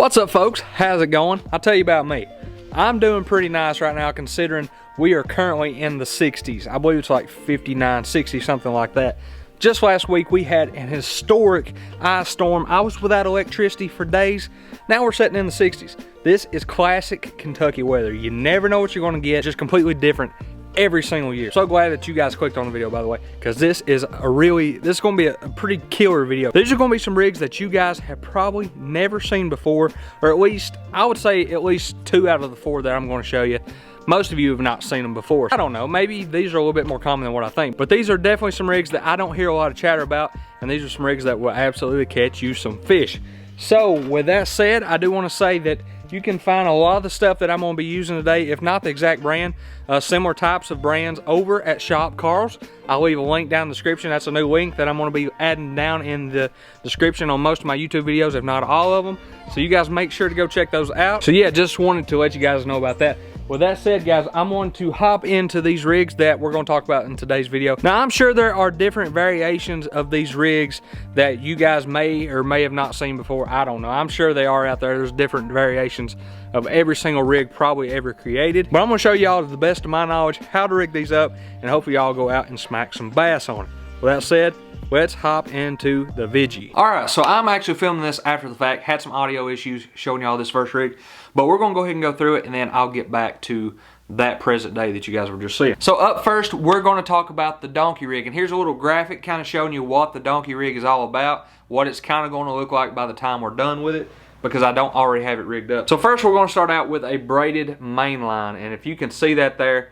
What's up, folks? How's it going? I'll tell you about me. I'm doing pretty nice right now, considering we are currently in the 60s. I believe it's like 59, 60, something like that. Just last week we had an historic ice storm. I was without electricity for days. Now we're sitting in the 60s. This is classic Kentucky weather. You never know what you're going to get. Just completely different every single year. So glad that you guys clicked on the video, by the way, because this is going to be a pretty killer video. These are going to be some rigs that you guys have probably never seen before, or at least, I would say at least 2 out of the 4 that I'm going to show you. Most of you have not seen them before. I don't know, maybe these are a little bit more common than what I think, but these are definitely some rigs that I don't hear a lot of chatter about, and these are some rigs that will absolutely catch you some fish. So with that said, I do want to say that you can find a lot of the stuff that I'm going to be using today, if not the exact brand, similar types of brands over at Shop Carl's. I'll leave a link down in the description. That's a new link that I'm going to be adding down in the description on most of my YouTube videos, if not all of them. So you guys make sure to go check those out. So yeah, just wanted to let you guys know about that. With that said, guys, I'm going to hop into these rigs that we're going to talk about in today's video. Now, I'm sure there are different variations of these rigs that you guys may or may have not seen before. I don't know. I'm sure they are out there. There's different variations of every single rig probably ever created. But I'm going to show y'all, to the best of my knowledge, how to rig these up, and hopefully y'all go out and smack some bass on it. With that said, let's hop into the vidgie. All right, so I'm actually filming this after the fact. Had some audio issues showing y'all this first rig, but we're gonna go ahead and go through it, and then I'll get back to that present day that you guys were just seeing. So up first, we're gonna talk about the donkey rig, and here's a little graphic kind of showing you what the donkey rig is all about, what it's kind of gonna look like by the time we're done with it, because I don't already have it rigged up. So first, we're gonna start out with a braided main line, and if you can see that there,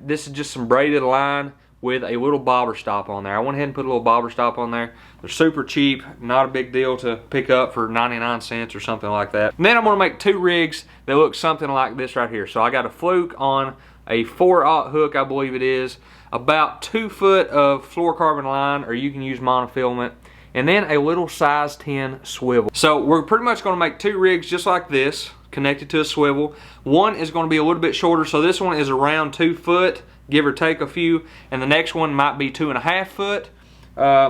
this is just some braided line with a little bobber stop on there. I went ahead and put a little bobber stop on there. They're super cheap, not a big deal to pick up for 99 cents or something like that. And then I'm gonna make 2 rigs that look something like this right here. So I got a fluke on a 4/0 hook, I believe it is, about 2 foot of fluorocarbon line, or you can use monofilament, and then a little size 10 swivel. So we're pretty much gonna make 2 rigs just like this, connected to a swivel. One is gonna be a little bit shorter, so this one is around 2 foot, give or take a few, and the next one might be 2.5 foot,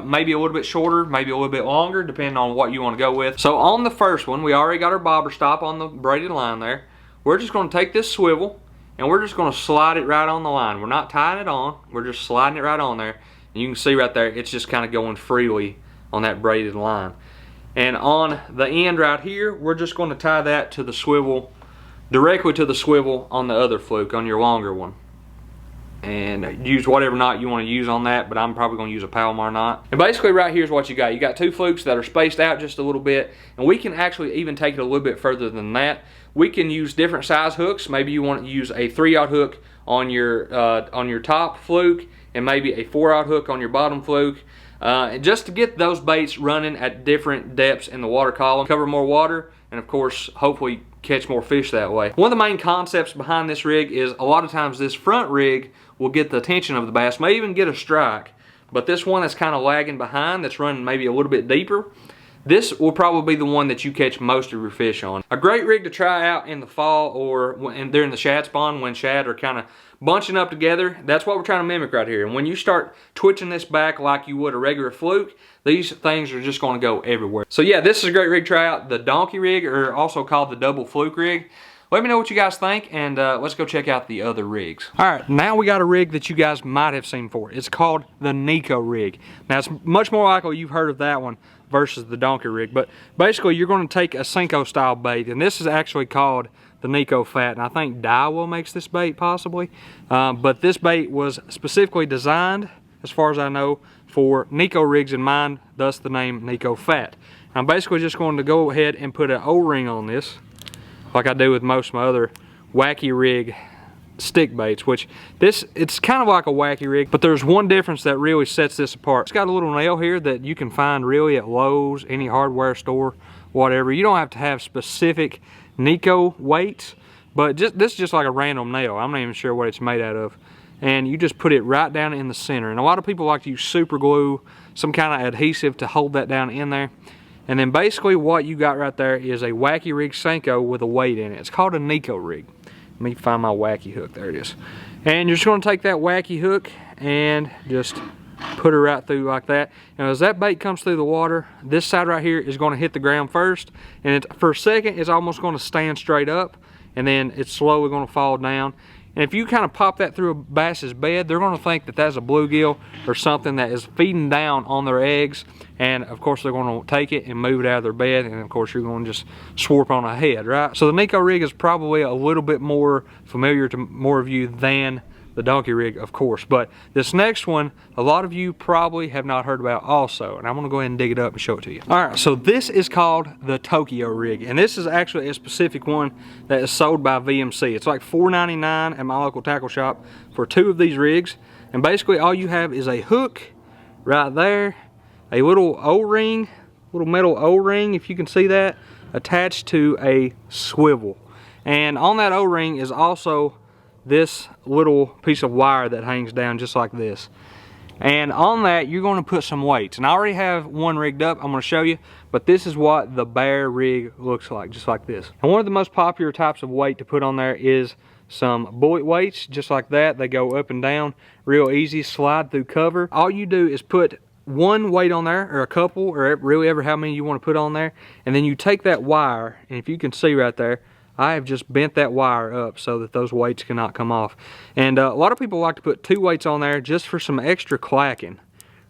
maybe a little bit shorter, maybe a little bit longer, depending on what you want to go with. So on the first one, we already got our bobber stop on the braided line there. We're just going to take this swivel and we're just going to slide it right on the line. We're not tying it on, we're just sliding it right on there, and you can see right there it's just kind of going freely on that braided line. And on the end right here, we're just going to tie that to the swivel, directly to the swivel on the other fluke, on your longer one. And use whatever knot you want to use on that, but I'm probably going to use a Palomar knot. And basically right here's what you got. You got 2 flukes that are spaced out just a little bit, and we can actually even take it a little bit further than that. We can use different size hooks. Maybe you want to use a 3/0 hook on your top fluke, and maybe a 4/0 hook on your bottom fluke, just to get those baits running at different depths in the water column, cover more water, and of course hopefully catch more fish that way. One of the main concepts behind this rig is a lot of times this front rig will get the attention of the bass, may even get a strike, but this one that's kind of lagging behind, that's running maybe a little bit deeper, this will probably be the one that you catch most of your fish on. A great rig to try out in the fall or during the shad spawn, when shad are kind of bunching up together. That's what we're trying to mimic right here. And when you start twitching this back like you would a regular fluke, these things are just going to go everywhere. So yeah, this is a great rig to try out, the donkey rig, or also called the Double Fluke Rig. Let me know what you guys think, and let's go check out the other rigs. All right, now we got a rig that you guys might have seen before. It's called the Neko rig. Now, it's much more likely you've heard of that one versus the donkey rig, but basically you're going to take a Senko style bait, and this is actually called the Neko Fat, and I think Daiwa makes this bait possibly, but this bait was specifically designed, as far as I know, for Neko rigs in mind, thus the name Neko Fat. I'm basically just going to go ahead and put an O-ring on this, like I do with most of my other wacky rig stick baits, which it's kind of like a wacky rig, but there's one difference that really sets this apart. It's got a little nail here that you can find really at Lowe's, any hardware store, whatever. You don't have to have specific Neko weights, but this is just like a random nail. I'm not even sure what it's made out of. And you just put it right down in the center. And a lot of people like to use super glue, some kind of adhesive to hold that down in there. And then basically what you got right there is a wacky rig Senko with a weight in it. It's called a Neko rig. Let me find my wacky hook. There it is. And you're just going to take that wacky hook and just put her right through like that. And as that bait comes through the water, this side right here is going to hit the ground first, and for a second it's almost going to stand straight up, and then it's slowly going to fall down. And if you kind of pop that through a bass's bed, they're going to think that that's a bluegill or something that is feeding down on their eggs. And of course, they're going to take it and move it out of their bed. And of course, you're going to just swarp on a head, right? So the Neko rig is probably a little bit more familiar to more of you than the donkey rig, of course. But this next one, a lot of you probably have not heard about also, and I'm gonna go ahead and dig it up and show it to you. All right, so this is called the Tokyo rig, and this is actually a specific one that is sold by VMC. It's like $4.99 at my local tackle shop for 2 of these rigs. And basically all you have is a hook right there, a little O-ring, little metal O-ring, if you can see that, attached to a swivel. And on that O-ring is also this little piece of wire that hangs down just like this. And on that, you're going to put some weights. And I already have one rigged up, I'm going to show you, but this is what the bare rig looks like, just like this. And one of the most popular types of weight to put on there is some bullet weights, just like that. They go up and down real easy, slide through cover. All you do is put one weight on there, or a couple, or really ever how many you want to put on there, and then you take that wire, and if you can see right there, I have just bent that wire up so that those weights cannot come off. And a lot of people like to put 2 weights on there just for some extra clacking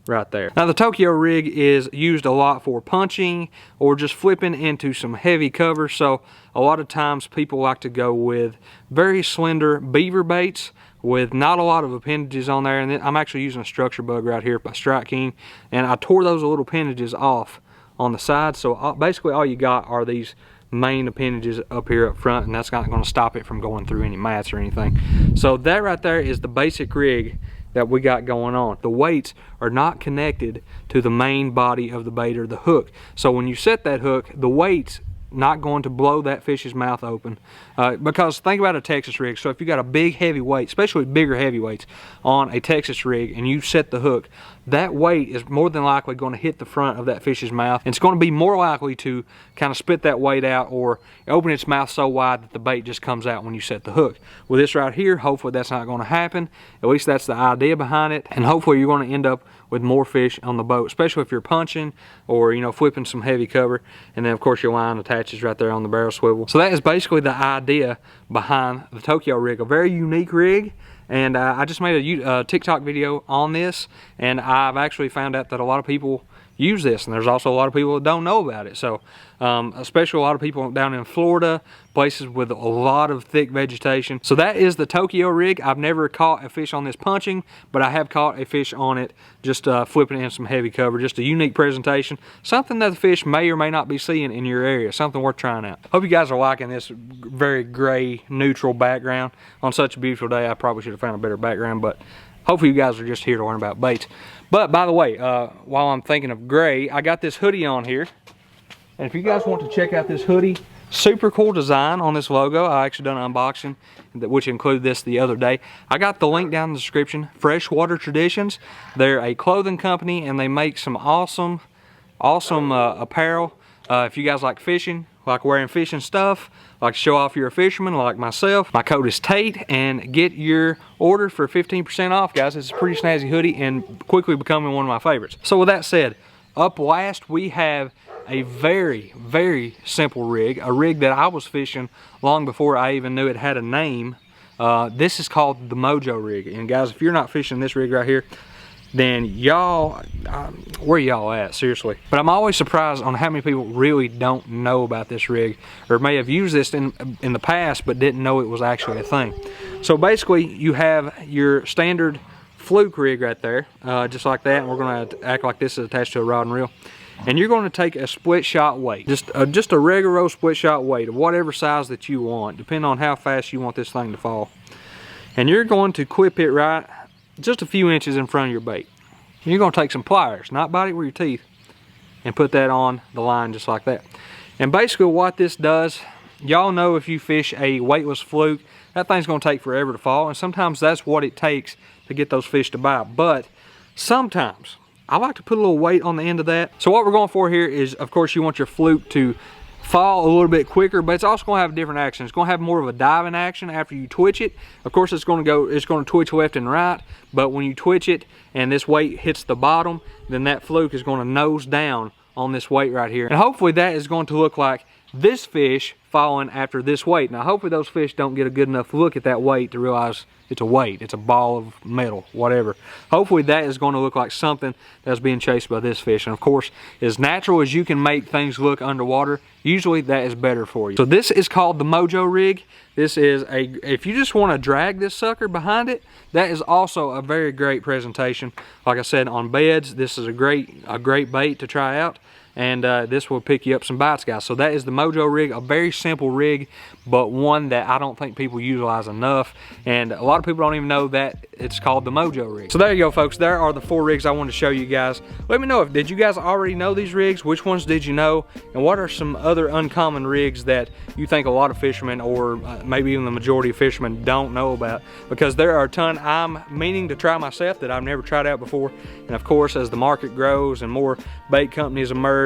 right there. Now the Tokyo rig is used a lot for punching or just flipping into some heavy cover. So a lot of times people like to go with very slender beaver baits with not a lot of appendages on there. And then I'm actually using a structure bug right here by Strike King, and I tore those little appendages off on the side. So basically all you got are these main appendages up here up front, and that's not going to stop it from going through any mats or anything. So that right there is the basic rig that we got going on. The weights are not connected to the main body of the bait or the hook. So when you set that hook, the weight's not going to blow that fish's mouth open. Because think about a Texas rig. So if you got a big heavy weight, especially bigger heavyweights on a Texas rig, and you set the hook, that weight is more than likely going to hit the front of that fish's mouth. And it's going to be more likely to kind of spit that weight out or open its mouth so wide that the bait just comes out when you set the hook. With this right here, hopefully that's not going to happen. At least that's the idea behind it. And hopefully you're going to end up with more fish on the boat, especially if you're punching or, you know, flipping some heavy cover. And then of course your line attaches right there on the barrel swivel. So that is basically the idea behind the Tokyo rig, a very unique rig. And I just made a TikTok video on this, and I've actually found out that a lot of people use this, and there's also a lot of people that don't know about it. So especially a lot of people down in Florida, places with a lot of thick vegetation. So that is the Tokyo rig. I've never caught a fish on this punching, but I have caught a fish on it just flipping in some heavy cover. Just a unique presentation, something that the fish may or may not be seeing in your area, something worth trying out. Hope you guys are liking this very gray neutral background on such a beautiful day. I probably should have found a better background, but hopefully you guys are just here to learn about baits. But by the way, while I'm thinking of gray, I got this hoodie on here. And if you guys want to check out this hoodie, super cool design on this logo. I actually done an unboxing, which included this the other day. I got the link down in the description. Freshwater Traditions. They're a clothing company, and they make some awesome apparel. If you guys like fishing, like wearing fishing stuff, like to show off you're a fisherman like myself, my code is Tate, and get your order for 15% off, guys. It's a pretty snazzy hoodie and quickly becoming one of my favorites. So with that said, up last we have a very, very simple rig, a rig that I was fishing long before I even knew it had a name. This is called the Mojo Rig. And guys, if you're not fishing this rig right here, then y'all, where y'all at, seriously? But I'm always surprised on how many people really don't know about this rig, or may have used this in the past but didn't know it was actually a thing. So basically you have your standard fluke rig right there, just like that, and we're gonna act like this is attached to a rod and reel. And you're going to take a split shot weight, just a regular old split shot weight of whatever size that you want, depending on how fast you want this thing to fall. And you're going to clip it right just a few inches in front of your bait. And you're going to take some pliers, not bite it with your teeth, and put that on the line just like that. And basically what this does, y'all know if you fish a weightless fluke, that thing's going to take forever to fall, and sometimes that's what it takes to get those fish to bite. But sometimes I like to put a little weight on the end of that. So what we're going for here is, of course, you want your fluke to fall a little bit quicker, but it's also going to have a different action. It's going to have more of a diving action after you twitch it. Of course, it's going to twitch left and right, but when you twitch it and this weight hits the bottom, then that fluke is going to nose down on this weight right here. And hopefully that is going to look like this fish falling after this weight. Now hopefully those fish don't get a good enough look at that weight to realize it's a weight, it's a ball of metal, whatever. Hopefully that is going to look like something that's being chased by this fish. And of course, as natural as you can make things look underwater, usually that is better for you. So this is called the Mojo Rig. This is if you just want to drag this sucker behind it, that is also a very great presentation. Like I said, on beds, this is a great bait to try out. And this will pick you up some bites, guys. So that is the Mojo Rig, a very simple rig, but one that I don't think people utilize enough. And a lot of people don't even know that it's called the Mojo Rig. So there you go, folks. There are the 4 rigs I wanted to show you guys. Let me know, did you guys already know these rigs? Which ones did you know? And what are some other uncommon rigs that you think a lot of fishermen, or maybe even the majority of fishermen, don't know about? Because there are a ton I'm meaning to try myself that I've never tried out before. And of course, as the market grows and more bait companies emerge,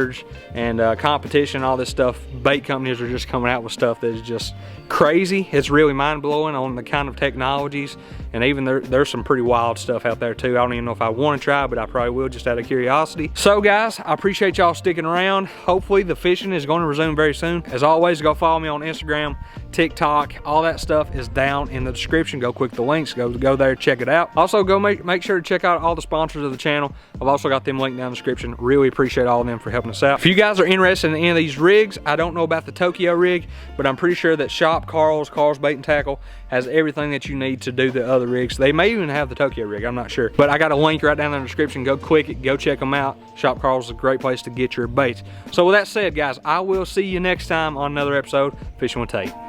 and competition, all this stuff, bait companies are just coming out with stuff that is just crazy. It's really mind-blowing on the kind of technologies, and even there's some pretty wild stuff out there too. I don't even know if I want to try, but I probably will just out of curiosity. So guys, I appreciate y'all sticking around. Hopefully the fishing is going to resume very soon. As always, go follow me on Instagram, TikTok, all that stuff is down in the description. Go click the links, go there, check it out. Also, go make sure to check out all the sponsors of the channel. I've also got them linked down in the description. Really appreciate all of them for helping us out. If you guys are interested in any of these rigs, I don't know about the Tokyo rig, but I'm pretty sure that Shop Carl's Bait and Tackle has everything that you need to do the other rigs. They may even have the Tokyo rig, I'm not sure. But I got a link right down in the description. Go click it, go check them out. Shop Carl's is a great place to get your baits. So with that said, guys, I will see you next time on another episode of Fishing with Tate.